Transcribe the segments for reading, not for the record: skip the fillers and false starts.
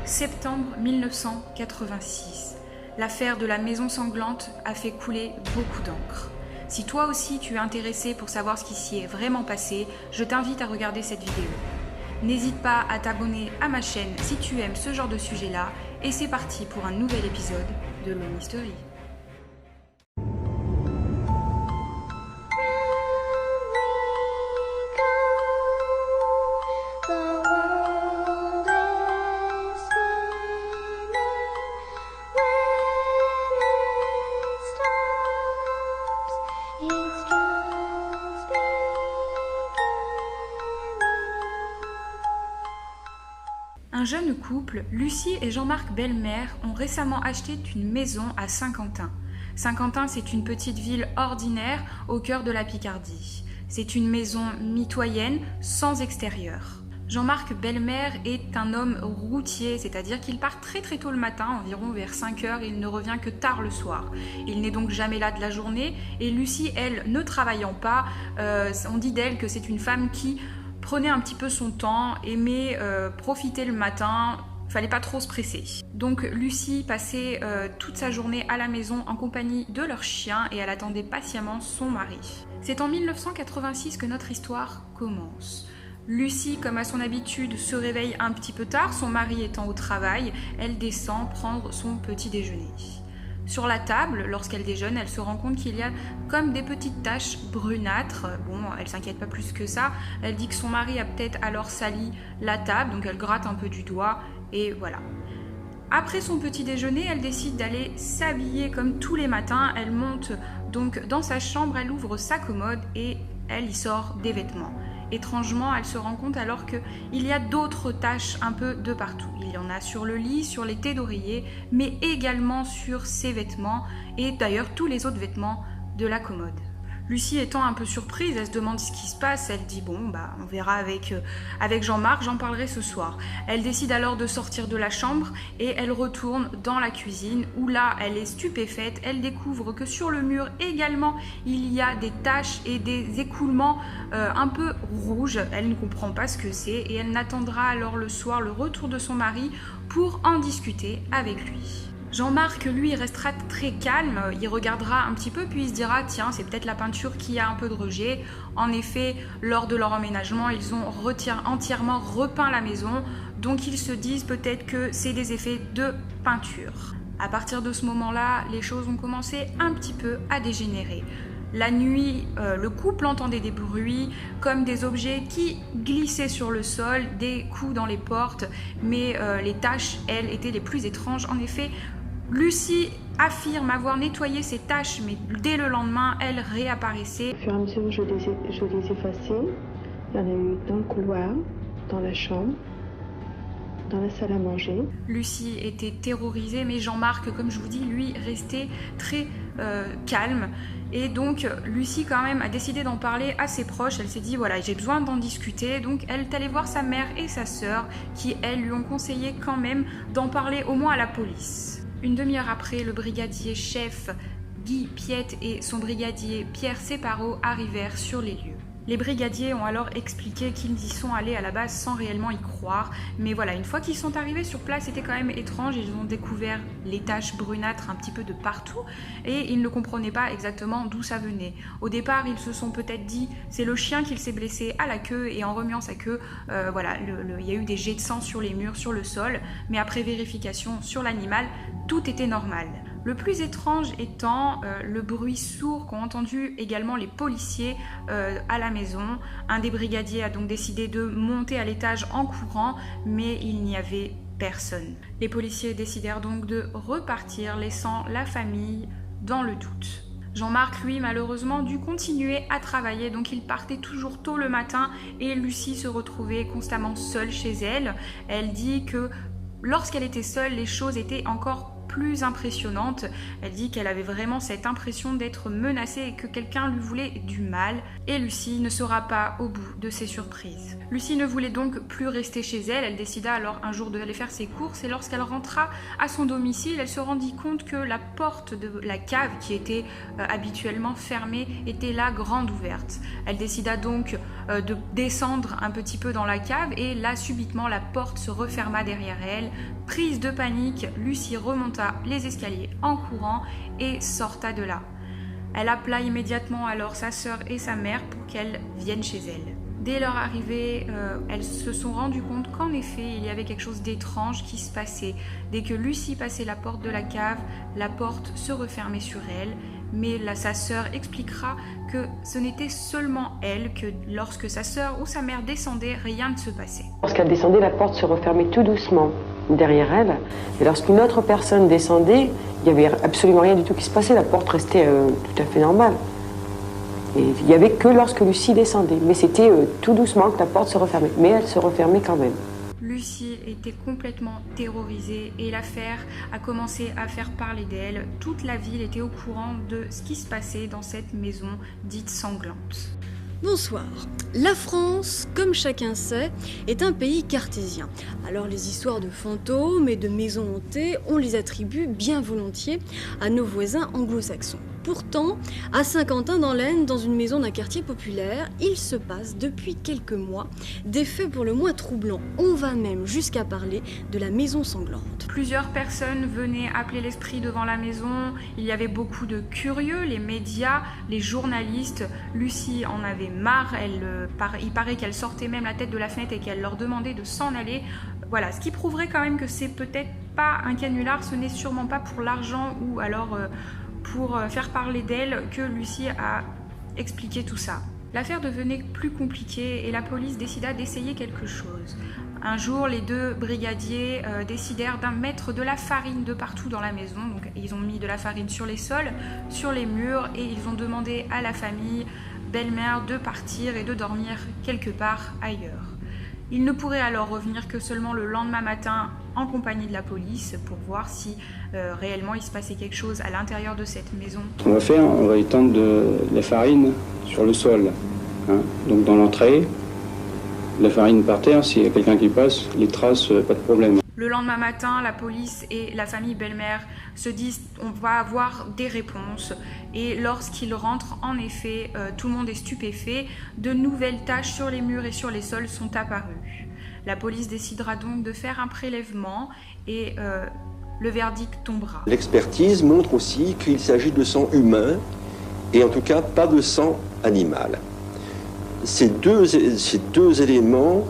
Septembre 1986. L'affaire de la maison sanglante a fait couler beaucoup d'encre. Si toi aussi tu es intéressé pour savoir ce qui s'y est vraiment passé, je t'invite à regarder cette vidéo. N'hésite pas à t'abonner à ma chaîne si tu aimes ce genre de sujet-là, et c'est parti pour un nouvel épisode de Law Mystery. Un jeune couple, Lucie et Jean-Marc Belmer, ont récemment acheté une maison à Saint-Quentin. Saint-Quentin, c'est une petite ville ordinaire au cœur de la Picardie. C'est une maison mitoyenne, sans extérieur. Jean-Marc Belmer est un homme routier, c'est-à-dire qu'il part très tôt le matin, environ vers 5 heures, et il ne revient que tard le soir. Il n'est donc jamais là de la journée, et Lucie, elle, ne travaillant pas, on dit d'elle que c'est une femme qui prenait un petit peu son temps, aimait profiter le matin, fallait pas trop se presser. Donc Lucie passait toute sa journée à la maison en compagnie de leur chien et elle attendait patiemment son mari. C'est en 1986 que notre histoire commence. Lucie, comme à son habitude, se réveille un petit peu tard, son mari étant au travail, elle descend prendre son petit déjeuner. Sur la table, lorsqu'elle déjeune, elle se rend compte qu'il y a comme des petites taches brunâtres. Bon, elle s'inquiète pas plus que ça. Elle dit que son mari a peut-être alors sali la table, donc elle gratte un peu du doigt et voilà. Après son petit déjeuner, elle décide d'aller s'habiller comme tous les matins. Elle monte donc dans sa chambre, elle ouvre sa commode et elle y sort des vêtements. Étrangement, elle se rend compte alors qu'il y a d'autres taches un peu de partout. Il y en a sur le lit, sur les tés d'oreiller, mais également sur ses vêtements et d'ailleurs tous les autres vêtements de la commode. Lucie étant un peu surprise, elle se demande ce qui se passe, elle dit bon on verra avec Jean-Marc, j'en parlerai ce soir. Elle décide alors de sortir de la chambre et elle retourne dans la cuisine où là elle est stupéfaite, elle découvre que sur le mur également il y a des taches et des écoulements un peu rouges. Elle ne comprend pas ce que c'est et elle n'attendra alors le soir le retour de son mari pour en discuter avec lui. Jean-Marc, lui, restera très calme, il regardera un petit peu puis il se dira tiens, c'est peut-être la peinture qui a un peu de rejet. En effet, lors de leur emménagement, ils ont entièrement repeint la maison, donc ils se disent peut-être que c'est des effets de peinture. À partir de ce moment-là, les choses ont commencé un petit peu à dégénérer. La nuit, le couple entendait des bruits comme des objets qui glissaient sur le sol, des coups dans les portes, mais les taches, elles, étaient les plus étranges. En effet, Lucie affirme avoir nettoyé ses taches, mais dès le lendemain, elles réapparaissaient. Au fur et à mesure, je les effaçais. Il y en a eu dans le couloir, dans la chambre, dans la salle à manger. Lucie était terrorisée, mais Jean-Marc, comme je vous dis, lui, restait très calme. Et donc, Lucie, quand même, a décidé d'en parler à ses proches. Elle s'est dit, voilà, j'ai besoin d'en discuter. Donc, elle est allée voir sa mère et sa sœur, qui, elles, lui ont conseillé quand même d'en parler au moins à la police. Une demi-heure après, le brigadier chef Guy Piette et son brigadier Pierre Separo arrivèrent sur les lieux. Les brigadiers ont alors expliqué qu'ils y sont allés à la base sans réellement y croire. Mais voilà, une fois qu'ils sont arrivés sur place, c'était quand même étrange. Ils ont découvert les taches brunâtres un petit peu de partout et ils ne comprenaient pas exactement d'où ça venait. Au départ, ils se sont peut-être dit c'est le chien qui s'est blessé à la queue et en remuant sa queue, il y a eu des jets de sang sur les murs, sur le sol. Mais après vérification sur l'animal, tout était normal. Le plus étrange étant le bruit sourd qu'ont entendu également les policiers à la maison. Un des brigadiers a donc décidé de monter à l'étage en courant, mais il n'y avait personne. Les policiers décidèrent donc de repartir, laissant la famille dans le doute. Jean-Marc, lui, malheureusement, dut continuer à travailler, donc il partait toujours tôt le matin et Lucie se retrouvait constamment seule chez elle. Elle dit que lorsqu'elle était seule, les choses étaient encore plus plus impressionnante. Elle dit qu'elle avait vraiment cette impression d'être menacée et que quelqu'un lui voulait du mal. Et Lucie ne sera pas au bout de ses surprises. Lucie ne voulait donc plus rester chez elle. Elle décida alors un jour d'aller faire ses courses et lorsqu'elle rentra à son domicile, elle se rendit compte que la porte de la cave qui était habituellement fermée était là grande ouverte. Elle décida donc de descendre un petit peu dans la cave et là subitement la porte se referma derrière elle. Prise de panique, Lucie remonta les escaliers en courant et sorta de là. Elle appela immédiatement alors sa sœur et sa mère pour qu'elles viennent chez elle. Dès leur arrivée, elles se sont rendues compte qu'en effet, il y avait quelque chose d'étrange qui se passait. Dès que Lucie passait la porte de la cave, la porte se refermait sur elle. Mais sa sœur expliquera que ce n'était seulement elle, que lorsque sa sœur ou sa mère descendaient, rien ne se passait. Lorsqu'elle descendait, la porte se refermait tout doucement derrière elle. Et lorsqu'une autre personne descendait, il n'y avait absolument rien du tout qui se passait. La porte restait tout à fait normale. Et il n'y avait que lorsque Lucie descendait. Mais c'était tout doucement que la porte se refermait. Mais elle se refermait quand même. Lucie était complètement terrorisée et l'affaire a commencé à faire parler d'elle. Toute la ville était au courant de ce qui se passait dans cette maison dite sanglante. Bonsoir. La France, comme chacun sait, est un pays cartésien. Alors les histoires de fantômes et de maisons hantées, on les attribue bien volontiers à nos voisins anglo-saxons. Pourtant, à Saint-Quentin-dans-l'Aisne, dans une maison d'un quartier populaire, il se passe depuis quelques mois des faits pour le moins troublants. On va même jusqu'à parler de la maison sanglante. Plusieurs personnes venaient appeler l'esprit devant la maison. Il y avait beaucoup de curieux, les médias, les journalistes. Lucie en avait marre. Il paraît qu'elle sortait même la tête de la fenêtre et qu'elle leur demandait de s'en aller. Voilà, ce qui prouverait quand même que c'est peut-être pas un canular, ce n'est sûrement pas pour l'argent ou alors pour faire parler d'elle que Lucie a expliqué tout ça. L'affaire devenait plus compliquée et la police décida d'essayer quelque chose. Un jour, les deux brigadiers décidèrent d'en mettre de la farine de partout dans la maison. Donc, ils ont mis de la farine sur les sols, sur les murs et ils ont demandé à la famille belle-mère de partir et de dormir quelque part ailleurs. Ils ne pourraient alors revenir que seulement le lendemain matin en compagnie de la police pour voir si réellement il se passait quelque chose à l'intérieur de cette maison. Ce qu'on va faire, on va étendre de la farine sur le sol. Donc dans l'entrée, la farine par terre, s'il y a quelqu'un qui passe, les traces, pas de problème. Le lendemain matin, la police et la famille belle-mère se disent on va avoir des réponses. Et lorsqu'ils rentrent, en effet, tout le monde est stupéfait. De nouvelles taches sur les murs et sur les sols sont apparues. La police décidera donc de faire un prélèvement et le verdict tombera. L'expertise montre aussi qu'il s'agit de sang humain et en tout cas pas de sang animal. Ces deux éléments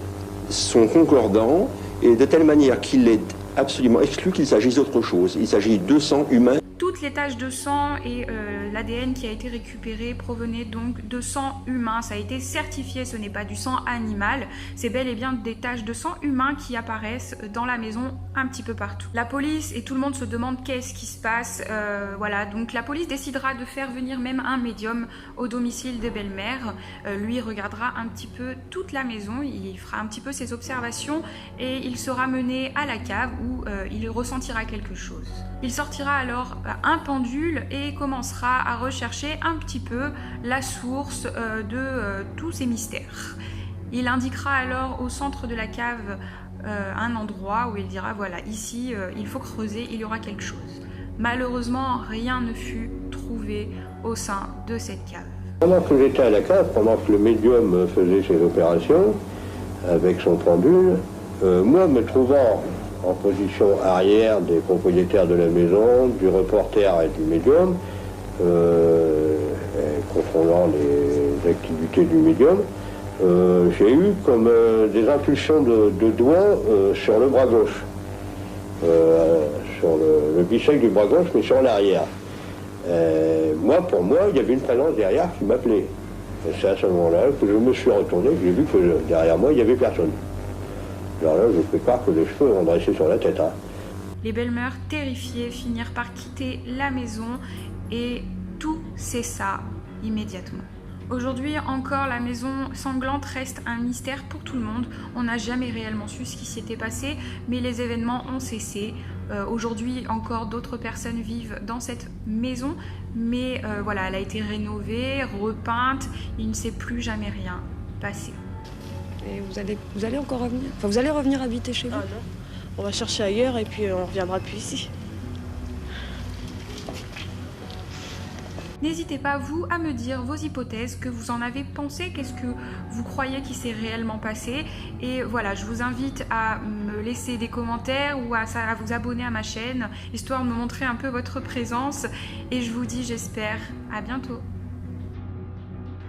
sont concordants et de telle manière qu'il est absolument exclu qu'il s'agisse d'autre chose. Il s'agit de sang humain. Toutes les taches de sang et l'ADN qui a été récupéré provenaient donc de sang humain. Ça a été certifié, ce n'est pas du sang animal. C'est bel et bien des taches de sang humain qui apparaissent dans la maison un petit peu partout. La police et tout le monde se demandent qu'est-ce qui se passe. Voilà, donc la police décidera de faire venir même un médium au domicile des belles-mères. Lui regardera un petit peu toute la maison, il fera un petit peu ses observations et il sera mené à la cave où il ressentira quelque chose. Il sortira alors un pendule et commencera à rechercher un petit peu la source de tous ces mystères. Il indiquera alors au centre de la cave un endroit où il dira voilà, ici il faut creuser, il y aura quelque chose. Malheureusement, rien ne fut trouvé au sein de cette cave. Pendant que j'étais à la cave, pendant que le médium faisait ses opérations avec son pendule, moi me trouvant en position arrière des propriétaires de la maison, du reporter et du médium, confondant les activités du médium, j'ai eu comme des impulsions de doigts sur le bras gauche, sur le biceps du bras gauche, mais sur l'arrière. Pour moi, il y avait une présence derrière qui m'appelait. Et c'est à ce moment-là que je me suis retourné, que j'ai vu que derrière moi, il n'y avait personne. Alors là, je peux croire que les cheveux ont dressé sur la tête. Les belles-mères, terrifiées, finirent par quitter la maison et tout cessa immédiatement. Aujourd'hui encore, la maison sanglante reste un mystère pour tout le monde. On n'a jamais réellement su ce qui s'était passé, mais les événements ont cessé. Aujourd'hui encore d'autres personnes vivent dans cette maison, mais voilà, elle a été rénovée, repeinte, il ne s'est plus jamais rien passé. Et vous allez encore revenir? Enfin, vous allez revenir habiter chez vous? Ah non, on va chercher ailleurs et puis on reviendra plus ici. N'hésitez pas, vous, à me dire vos hypothèses, que vous en avez pensé, qu'est-ce que vous croyez qui s'est réellement passé. Et voilà, je vous invite à me laisser des commentaires ou à vous abonner à ma chaîne, histoire de me montrer un peu votre présence. Et je vous dis, j'espère, à bientôt.